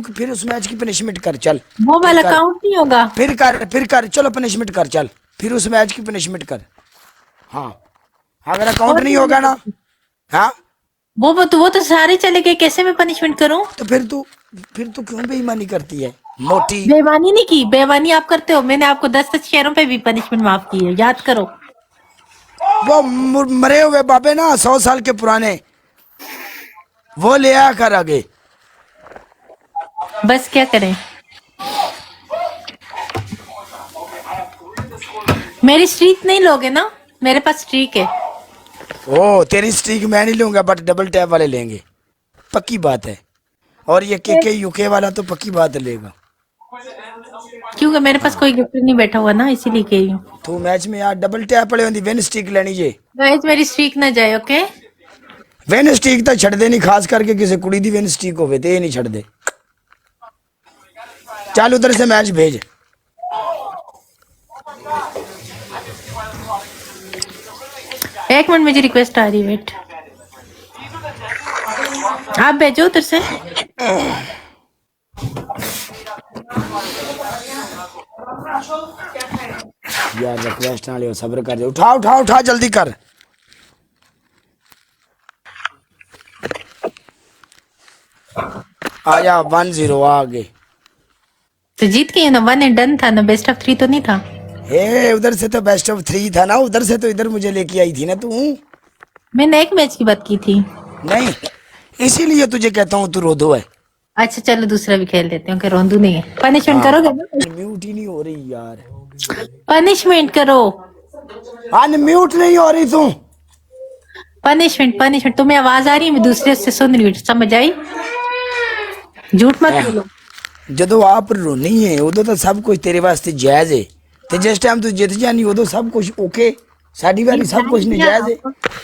फिर उस मैच की पनिशमेंट कर चल। वो वाला फिर कर, काउंट नहीं होगा। फिर कर चलो पनिशमेंट कर चल। फिर उस मैच की पनिशमेंट कर। हाँ अगर अकाउंट और नहीं होगा ना, हाँ वो तो सारे चले गए, कैसे मैं पनिशमेंट करूं? तो फिर तू क्यों बेईमानी करती है मोटी। बेईमानी नहीं की, बेईमानी आप करते हो। मैंने आपको 10 शेयरों पे भी पनिशमेंट माफ की है, याद करो। वो मरे हुए बाबे ना 100 साल के पुराने, वो ले आया कर आगे। बस क्या करें, मेरी स्ट्रीक नहीं लोगे ना? मेरे पास स्ट्रीक है। ओ तेरी स्ट्रीक मैं नहीं लूंगा, बट डबल टैप वाले लेंगे, पक्की बात है। और ये के यूके वाला तो पक्की बात लेगा। क्योंकि मेरे पास कोई गिफ्ट नहीं बैठा हुआ ना, इसीलिए कह रही हूँ। तू मैच में यार डबल टैप वाले होंगी, विन स्ट्रीक लेनी जे। गाइस मेरी स्ट्रीक ना जाए, ओके? विन स्ट्रीक तो छड़ दे नहीं, खास करके किसी कुड़ी दी विन स्ट्रीक होवे ते नहीं छड़ दे। चल उधर से मैच भेज। एक मिनट, मुझे रिक्वेस्ट आ रही है, वेट। आप भेजो उधर से। यार रिक्वेस्ट ना लियो, सब्र कर, उठा उठा उठा जल्दी कर। आया 1-0 आगे। तो जीत गई ना, 1 एंड डन था ना, बेस्ट ऑफ 3 तो नहीं था। ए उधर से तो बेस्ट ऑफ 3 था ना, उधर से तो इधर मुझे लेके आई थी ना तू। मैंने एक मैच की बात की थी। नहीं इसीलिए तुझे कहता हूँ तू रोदो है। अच्छा चलो दूसरा भी खेल लेते हैं कि रोंदू नहीं है। पनिशमेंट हाँ करोगे ना? म्यूट ही नहीं हो रही यार। पनिशमेंट करो। अनम्यूट नहीं हो रही तू। पनिशमेंट पनिशमेंट, तुम्हें आवाज आ रही है, मैं दूसरे से सुन रही हूँ, समझ आई? झूठ मत बोलो। ਜਦੋਂ आप रोनी है उदो तो सब कुछ तेरे वास्ते जायज है, ते जिस टाइम तू जित जानी उदो सब कुछ ओके, साडी वाली सब कुछ नजायज है।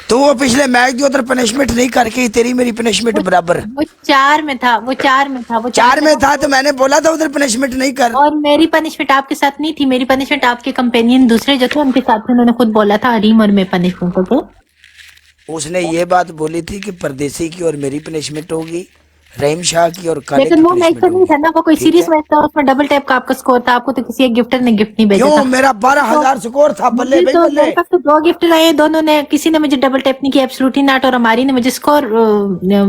तो वो पिछले मैच की उधर पनिशमेंट नहीं करके तेरी मेरी पनिशमेंट बराबर। वो 4 में था, वो 4 में था, वो 4 में था तो मैंने बोला था उधर पनिशमेंट नहीं कर। और मेरी पनिशमेंट आपके साथ नहीं थी, मेरी पनिशमेंट आपके कंपेनियन दूसरे जो थे उनके साथ थे, उन्होंने खुद बोला था हरीम और मैं पनिशमेंट को। उसने ये बात बोली थी कि परदेसी की और मेरी पनिशमेंट होगी, रहीम शाह की और काले की लेकिन वो मैच पनिशमेंट तो नहीं होगी। था ना, वो कोई ठीक सीरीज है? मैच था, उसमें डबल टैप का आपका स्कोर था, आपको तो किसी एक गिफ्टर ने गिफ्ट नहीं भेजा क्यों था। मेरा 12,000 स्कोर था, बल्ले भाई बल्ले। मेरे पास तो 2 गिफ्ट आए, दोनों ने, किसी ने मुझे डबल टैप नहीं किया, एब्सोल्युटली नॉट, और हमारी ने मुझे स्कोर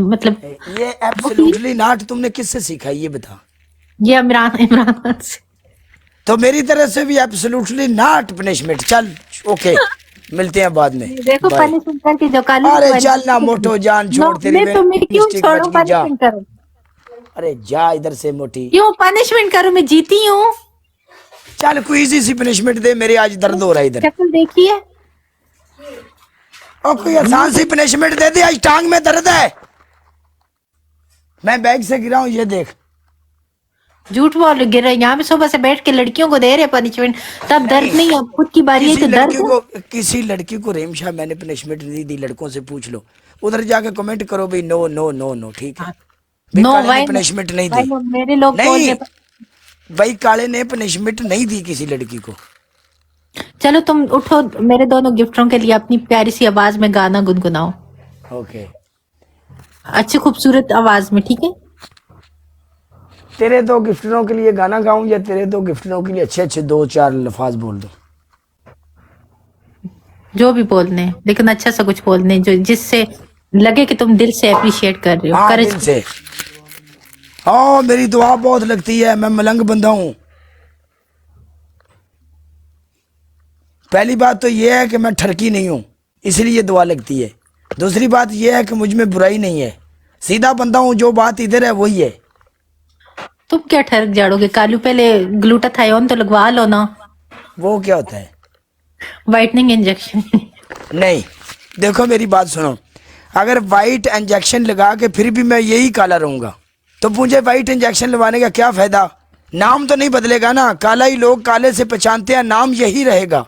मतलब ये एब्सोल्युटली नॉट तुमने किससे सीखा ये बता। ये इमरान इमरान खान से। तो मेरी तरफ से भी एब्सोल्युटली नॉट पनिशमेंट। चल ओके मिलते हैं बाद में। देखो बाय। पनिशमेंट करके जो काली अरे चल ना मोटो जान छोड़, तेरी मैं तुम्हें क्यों मिस्टेक बच छोड़ू? गई जा। पनिशमेंट करो। अरे जा इधर से मोटी। क्यों पनिशमेंट करूं? मैं जीती हूँ। चल कोई इजी सी पनिशमेंट दे, मेरे आज दर्द हो रहा है इधर। शक्ल देखिए। और कोई आसान सी पनिशमेंट दे दे, आज टांग में दर्द है। मैं बैग से गिरा हूँ ये देख। झूठ बोल गिर रहे, यहाँ पे सुबह से बैठ के लड़कियों को दे रहे पनिशमेंट, तब दर्द नहीं, अब खुद की बारी है तो दर्द। किसी लड़की को रेम शाह मैंने पनिशमेंट नहीं दी, लड़कों से पूछ लो, उधर जाके कमेंट करो भाई नो नो नो नो। ठीक है नो काले भाई ने पनिशमेंट नहीं दी। मेरे लोग बोल नहीं रहे। भाई काले ने पनिशमेंट नहीं दी किसी लड़की को। चलो तुम उठो, मेरे दोनों गिफ्टों के लिए अपनी प्यारी सी आवाज में गाना गुनगुनाओ, ओके अच्छी खूबसूरत आवाज में, ठीक है? तेरे दो गिफ्टरों के लिए गाना गाऊं या तेरे दो गिफ्टरों के लिए अच्छे अच्छे 2-4 लफ्ज बोल दो? जो भी बोलने, लेकिन अच्छा सा कुछ बोलने जो जिससे लगे कि तुम दिल से अप्रिशिएट कर रहे हो। हाँ दिल से। हाँ मेरी दुआ बहुत लगती है, मैं मलंग बंदा हूं। पहली बात तो यह है कि मैं ठरकी नहीं हूं, इसलिए दुआ लगती है। दूसरी बात यह है कि मुझ में बुराई नहीं है, सीधा बंदा हूं, जो बात इधर है वही है। तुम क्या ठरक जाड़ोगे कालू? पहले ग्लूटाथायोन तो लगवा लो ना। वो क्या होता है? Whitening injection. नहीं देखो मेरी बात सुनो, अगर वाइट इंजेक्शन लगा के फिर भी मैं यही काला रहूंगा तो मुझे वाइट इंजेक्शन लगवाने का क्या फायदा? नाम तो नहीं बदलेगा ना, काला ही लोग काले से पहचानते हैं, नाम यही रहेगा।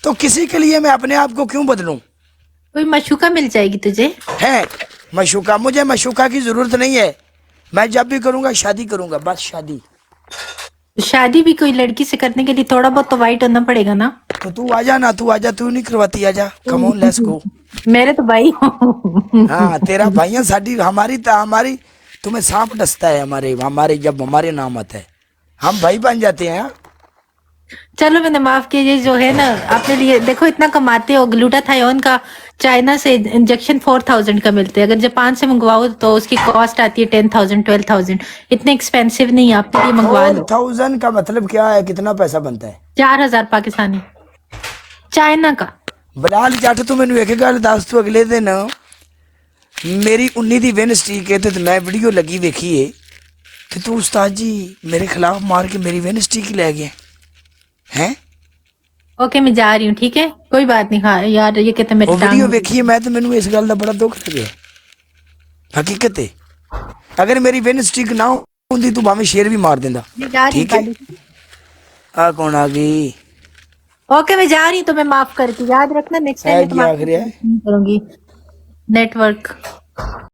तो किसी के लिए मैं अपने आप को क्यों बदलूं? कोई मशूका मिल जाएगी तुझे। है मशूका? मुझे मशूका की जरूरत नहीं है, मैं जब भी करूंगा शादी करूंगा, बस शादी। शादी भी कोई लड़की से करने के लिए थोड़ा बहुत तो वाइट होना पड़ेगा ना। तो तू आजा ना, तू आजा, तू नहीं करवाती, आजा कम ऑन लेट्स गो। मेरे तो भाई। हाँ तेरा भाइयां साडी हमारी तुम्हें सांप डसता है हमारे हमारे जब हमारे नाम आता है, हम भाई बन जाते हैं। चलो मैंने माफ कीजिए, जो है ना आपने लिए देखो इतना कमाते हो, ग्लूटाथायोन का चाइना से इंजेक्शन 4000 का मिलते हैं, अगर जापान से मंगवाओ तो उसकी कॉस्ट आती है 10,000 12,000, इतने एक्सपेंसिव नहीं है, आपके लिए मंगवा लो। 4000 का मतलब क्या है, कितना पैसा बनता है? 4000 पाकिस्तानी, चाइना का। बलाल जट तू मैनू एक गल दस, तू अगले दिन मेरी 19 दी विन स्ट्रीक है तो मैं वीडियो लगी वेखी है कि तू उस्ताद जी मेरे खिलाफ मार के मेरी विन स्ट्रीक ले गया हैं। ओके मैं जा रही हूँ, ठीक है कोई बात नहीं। हाँ यार ये कहते मेरे वो वीडियो वेखी है मैं तो मैनू इस गल का बड़ा दुख लगे, हकीकत है। अगर मेरी विन स्ट्रीक ना होंदी तू भाਵੇਂ शेर भी मार देंदा, ठीक है। आ कौन आ गई? ओके मैं जा रही हूँ, तो मैं माफ करती, याद रखना नेक्स्ट टाइम मैं तुम्हारे करूंगी नेटवर्क।